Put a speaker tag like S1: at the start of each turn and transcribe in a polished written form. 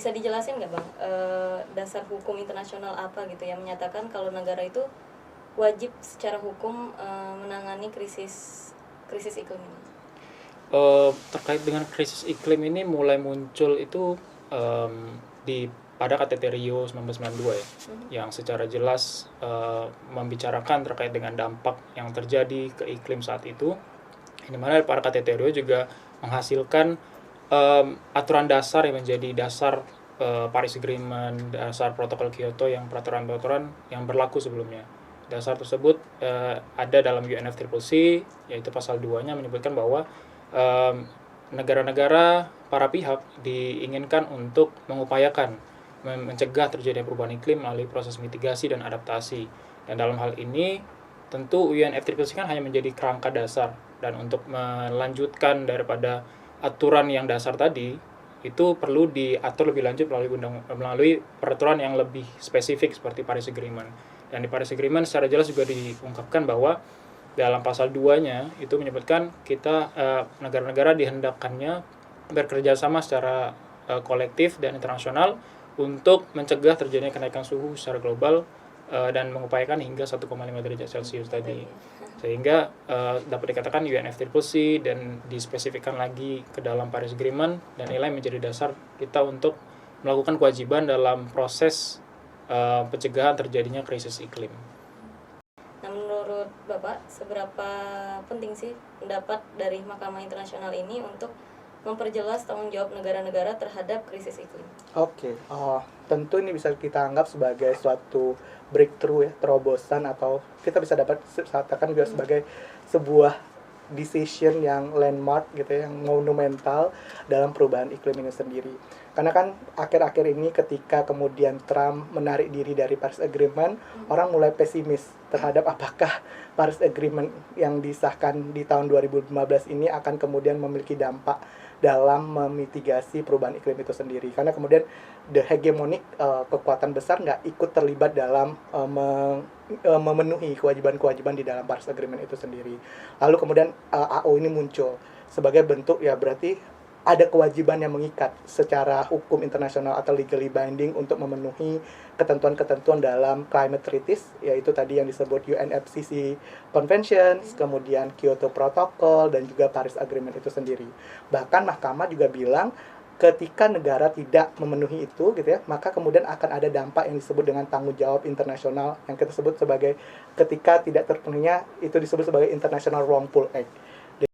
S1: bisa dijelasin nggak Bang, dasar hukum internasional apa gitu yang menyatakan kalau negara itu wajib secara hukum menangani krisis iklim ini?
S2: Terkait dengan krisis iklim ini mulai muncul itu pada KTT Rio 1992 ya, yang secara jelas membicarakan terkait dengan dampak yang terjadi ke iklim saat itu, di mana para KTT Rio juga menghasilkan aturan dasar yang menjadi dasar Paris Agreement, dasar Protokol Kyoto, yang peraturan-peraturan yang berlaku sebelumnya. Dasar tersebut ada dalam UNFCCC, yaitu pasal 2-nya menyebutkan bahwa negara-negara, para pihak diinginkan untuk mengupayakan mencegah terjadinya perubahan iklim melalui proses mitigasi dan adaptasi. Dan dalam hal ini tentu UNFCCC kan hanya menjadi kerangka dasar, dan untuk melanjutkan daripada aturan yang dasar tadi itu perlu diatur lebih lanjut melalui peraturan yang lebih spesifik seperti Paris Agreement. Dan di Paris Agreement secara jelas juga diungkapkan bahwa dalam pasal 2-nya itu menyebutkan kita negara-negara dihendakkannya bekerja sama secara kolektif dan internasional untuk mencegah terjadinya kenaikan suhu secara global dan mengupayakan hingga 1,5 derajat Celcius tadi. Sehingga dapat dikatakan UNFCCC dan dispesifikkan lagi ke dalam Paris Agreement, dan nilai menjadi dasar kita untuk melakukan kewajiban dalam proses pencegahan terjadinya krisis iklim.
S1: Nah, menurut Bapak, seberapa penting sih pendapat dari Mahkamah Internasional ini untuk memperjelas tanggung jawab negara-negara terhadap krisis iklim?
S3: Oke, tentu ini bisa kita anggap sebagai suatu breakthrough ya, terobosan, atau kita bisa dapat katakan juga sebagai sebuah decision yang landmark gitu ya, yang monumental dalam perubahan iklim ini sendiri. Karena kan akhir-akhir ini ketika kemudian Trump menarik diri dari Paris Agreement, orang mulai pesimis terhadap apakah Paris Agreement yang disahkan di tahun 2015 ini akan kemudian memiliki dampak dalam memitigasi perubahan iklim itu sendiri. Karena kemudian the hegemonic kekuatan besar nggak ikut terlibat dalam memenuhi kewajiban-kewajiban di dalam Paris Agreement itu sendiri. Lalu kemudian AO ini muncul sebagai bentuk, ya berarti ada kewajiban yang mengikat secara hukum internasional atau legally binding untuk memenuhi ketentuan-ketentuan dalam climate treaties, yaitu tadi yang disebut UNFCCC Convention, kemudian Kyoto Protocol, dan juga Paris Agreement itu sendiri. Bahkan mahkamah juga bilang ketika negara tidak memenuhi itu gitu ya, maka kemudian akan ada dampak yang disebut dengan tanggung jawab internasional, yang kita sebut sebagai ketika tidak terpenuhinya itu disebut sebagai International Wrongful Act.